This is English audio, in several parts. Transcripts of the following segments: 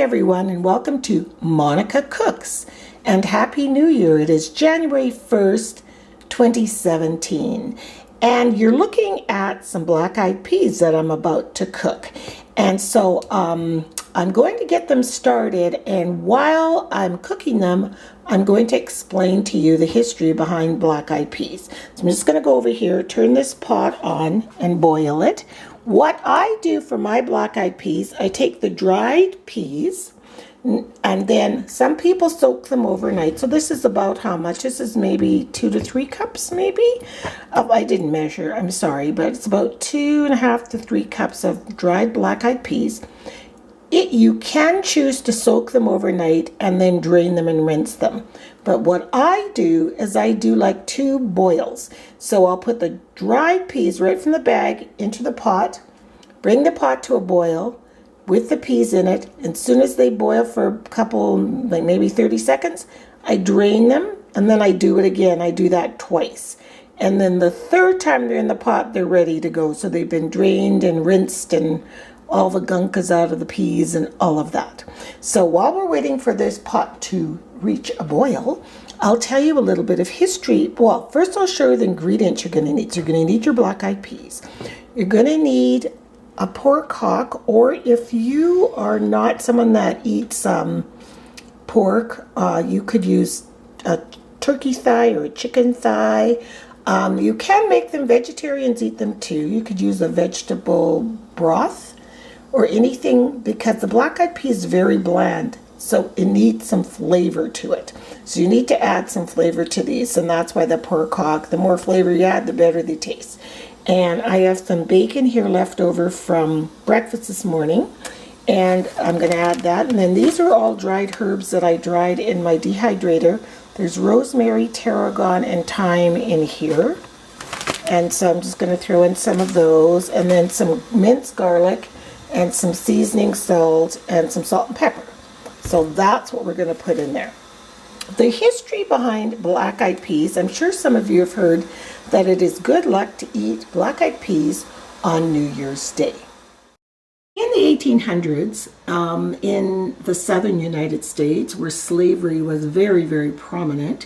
everyone, and welcome to Monica Cooks, and Happy New Year. It is January 1st, 2017, and you're looking at some black-eyed peas that I'm about to cook. And so I'm going to get them started, and while I'm cooking them, I'm going to explain to you the history behind black-eyed peas. So I'm just going to go over here, turn this pot on, and boil it. What I do for my black-eyed peas, I take the dried peas, and then some people soak them overnight. So this is about how much? This is maybe 2 to 3 cups, maybe? I didn't measure, I'm sorry, but it's about 2.5 to 3 cups of dried black-eyed peas. You can choose to soak them overnight and then drain them and rinse them. But what I do is I do like 2 boils. So I'll put the dried peas right from the bag into the pot, bring the pot to a boil with the peas in it. And as soon as they boil for a couple, like maybe 30 seconds, I drain them and then I do it again. I do that twice. And then the third time they're in the pot, they're ready to go. So they've been drained and rinsed and all the gunk is out of the peas and all of that. So while we're waiting for this pot to reach a boil, I'll tell you a little bit of history. Well, first I'll show you the ingredients you're going to need. So you're going to need your black-eyed peas. You're going to need a pork hock, or if you are not someone that eats pork, you could use a turkey thigh or a chicken thigh. You can make them, vegetarians eat them too. You could use a vegetable broth or anything, because the black-eyed pea is very bland, so it needs some flavor to it. So you need to add some flavor to these, and that's why the pork hock, the more flavor you add, the better they taste. And I have some bacon here left over from breakfast this morning, and I'm going to add that. And then these are all dried herbs that I dried in my dehydrator. There's rosemary, tarragon, and thyme in here. And so I'm just going to throw in some of those, and then some minced garlic, and some seasoning salt, and some salt and pepper. So that's what we're going to put in there. The history behind black-eyed peas, I'm sure some of you have heard that it is good luck to eat black-eyed peas on New Year's Day. In the 1800s, in the southern United States, where slavery was very, very prominent,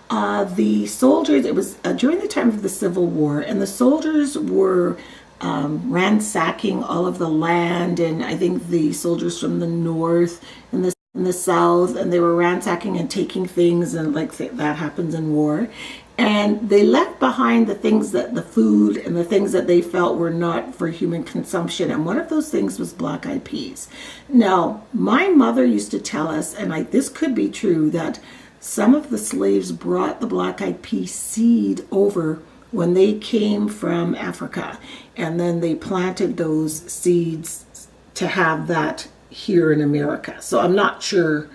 the soldiers, it was during the time of the Civil War, and the soldiers were ransacking all of the land, and I think the soldiers from the north and the south, and they were ransacking and taking things, and like that happens in war. And they left behind the things that the food and the things that they felt were not for human consumption. And one of those things was black-eyed peas. Now, my mother used to tell us, and this could be true, that some of the slaves brought the black-eyed pea seed over when they came from Africa, and then they planted those seeds to have that here in America. So I'm not sure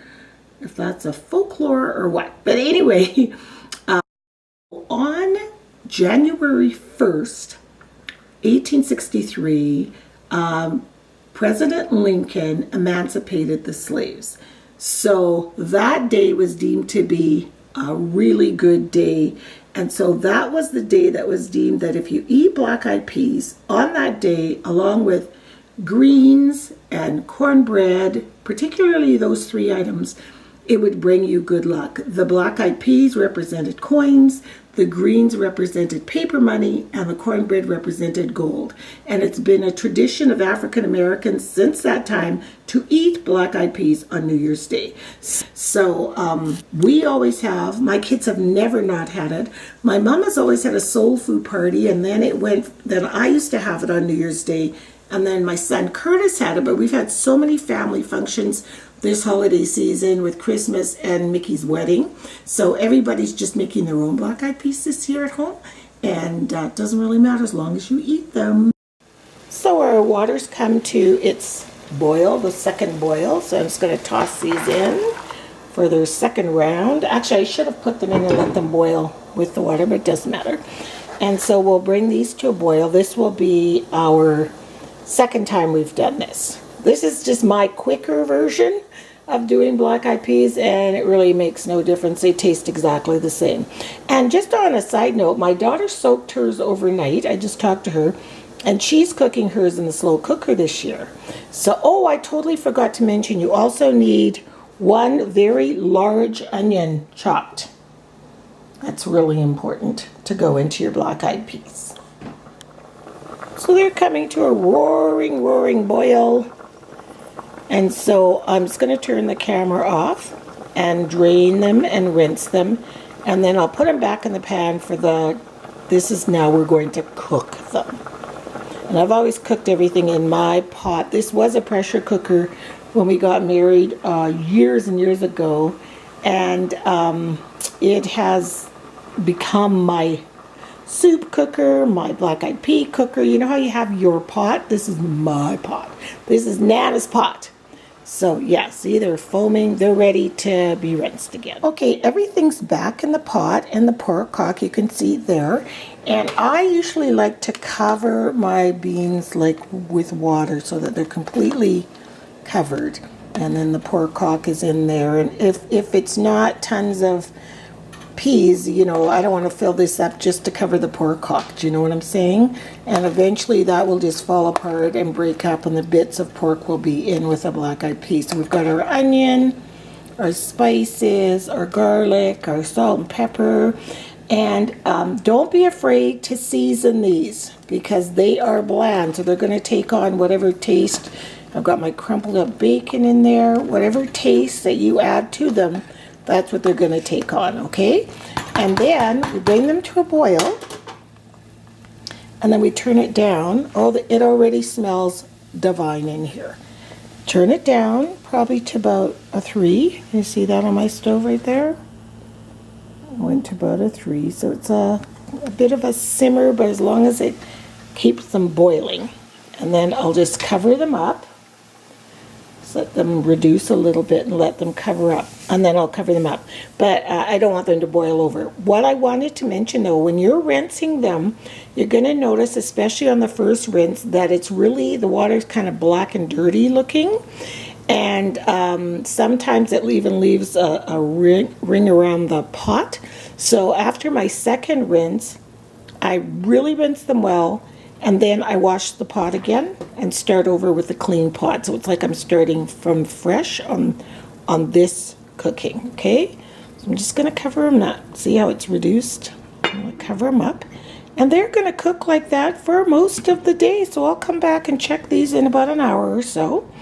if that's a folklore or what. But anyway, on January 1st, 1863, President Lincoln emancipated the slaves. So that day was deemed to be a really good day. And so that was the day that was deemed that if you eat black-eyed peas on that day, along with greens and cornbread, particularly those 3 items, it would bring you good luck. The black-eyed peas represented coins, the greens represented paper money, and the cornbread represented gold. And it's been a tradition of African Americans since that time to eat black-eyed peas on New Year's Day. So we always have, my kids have never not had it. My mom has always had a soul food party, and then then I used to have it on New Year's Day, and then my son Curtis had it, but we've had so many family functions this holiday season with Christmas and Mickey's wedding. So everybody's just making their own black-eyed peas this year at home, and it doesn't really matter as long as you eat them. So our water's come to its boil, the second boil. So I'm just going to toss these in for their second round. Actually, I should have put them in and let them boil with the water, but it doesn't matter. And so we'll bring these to a boil. This will be our second time we've done this. This is just my quicker version of doing black-eyed peas, and it really makes no difference. They taste exactly the same. And just on a side note, my daughter soaked hers overnight. I just talked to her, And she's cooking hers in the slow cooker this year. So, oh, I totally forgot to mention, you also need one very large onion chopped. That's really important to go into your black-eyed peas. So they're coming to a roaring, roaring boil. And so I'm just going to turn the camera off and drain them and rinse them. And then I'll put them back in the pan for this is now we're going to cook them. And I've always cooked everything in my pot. This was a pressure cooker when we got married years and years ago. And it has become my soup cooker, my black-eyed pea cooker. You know how you have your pot? This is my pot. This is Nana's pot. So yeah, see, they're foaming. They're ready to be rinsed again. Okay, everything's back in the pot, and the pork cock you can see there. And I usually like to cover my beans like with water so that they're completely covered. And then the pork cock is in there. And if it's not tons of peas, you know, I don't want to fill this up just to cover the pork cock. Do you know what I'm saying? And eventually that will just fall apart and break up, and the bits of pork will be in with a black-eyed pea. So we've got our onion, our spices, our garlic, our salt and pepper. And don't be afraid to season these because they are bland. So they're going to take on whatever taste. I've got my crumpled up bacon in there. Whatever taste that you add to them, that's what they're going to take on, okay? And then we bring them to a boil, and then we turn it down. Oh, it already smells divine in here. Turn it down, probably to about a 3. You see that on my stove right there? Went to about a 3, so it's a bit of a simmer, but as long as it keeps them boiling. And then I'll just cover them up. Let them reduce a little bit and let them cover up, and then I'll cover them up. But I don't want them to boil over. What I wanted to mention though, when you're rinsing them, you're going to notice, especially on the first rinse, that it's really, the water's kind of black and dirty looking. And sometimes it even leaves a ring around the pot. So after my second rinse, I really rinse them well. And then I wash the pot again and start over with a clean pot. So it's like I'm starting from fresh on this cooking, okay? So I'm just gonna cover them up. See how it's reduced? I'm gonna cover them up. And they're gonna cook like that for most of the day. So I'll come back and check these in about an hour or so.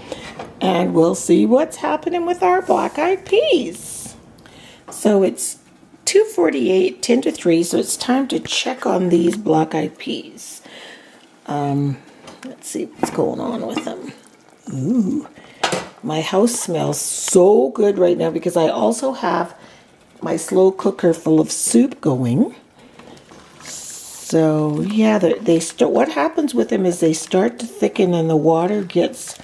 And we'll see what's happening with our black-eyed peas. So it's 2:48, 10 to 3, so it's time to check on these black-eyed peas. Let's see what's going on with them. Ooh, my house smells so good right now because I also have my slow cooker full of soup going. So yeah, they start. What happens with them is they start to thicken and the water gets.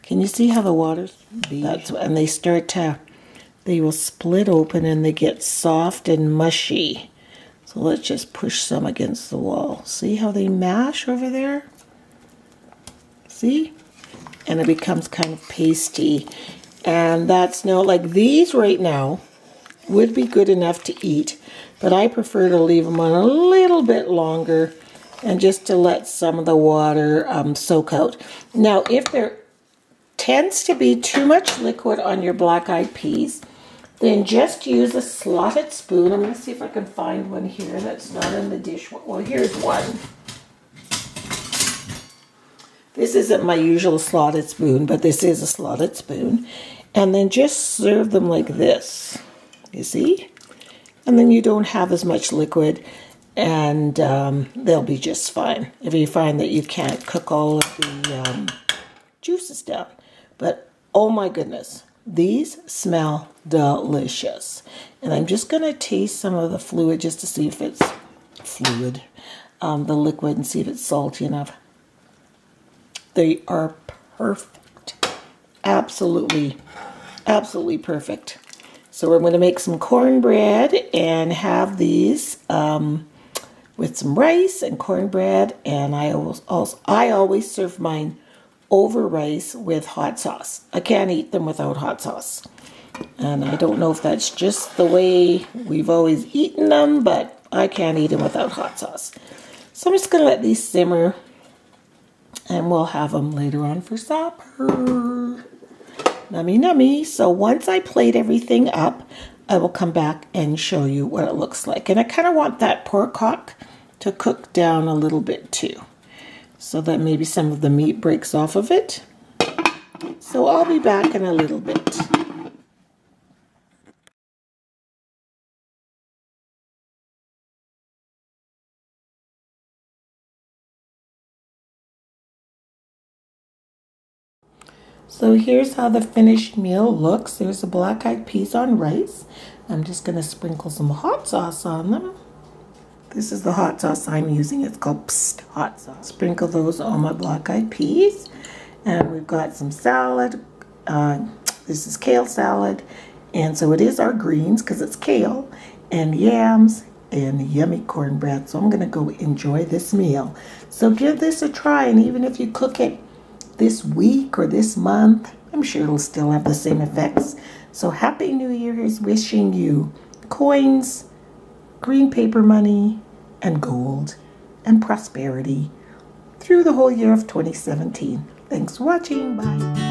Can you see how the water's? And they start to. They will split open and they get soft and mushy. So let's just push some against the wall. See how they mash over there? See? And it becomes kind of pasty. And that's now, like these right now would be good enough to eat. But I prefer to leave them on a little bit longer and just to let some of the water soak out. Now, if there tends to be too much liquid on your black-eyed peas, then just use a slotted spoon. I'm going to see if I can find one here that's not in the dish. Well, here's one. This isn't my usual slotted spoon, but this is a slotted spoon. And then just serve them like this. You see? And then you don't have as much liquid, and they'll be just fine. If you find that you can't cook all of the juices down. But, oh my goodness. These smell delicious. And I'm just going to taste some of the fluid just to see if it's fluid, the liquid, and see if it's salty enough. They are perfect. Absolutely, absolutely perfect. So we're going to make some cornbread and have these with some rice and cornbread. And I always serve mine over rice with hot sauce. I can't eat them without hot sauce. And I don't know if that's just the way we've always eaten them, but I can't eat them without hot sauce. So I'm just going to let these simmer And we'll have them later on for supper. Nummy, nummy. So once I plate everything up, I will come back and show you what it looks like. And I kind of want that pork hock to cook down a little bit too, so that maybe some of the meat breaks off of it. So I'll be back in a little bit. So here's how the finished meal looks. There's the black-eyed peas on rice. I'm just going to sprinkle some hot sauce on them. This is the hot sauce I'm using. It's called hot sauce. Sprinkle those on my black-eyed peas. And we've got some salad. This is kale salad. And so it is our greens because it's kale. And yams and yummy cornbread. So I'm going to go enjoy this meal. So give this a try. And even if you cook it this week or this month, I'm sure it'll still have the same effects. So Happy New Year is wishing you coins, green paper money, and gold, and prosperity through the whole year of 2017. Thanks for watching. Bye.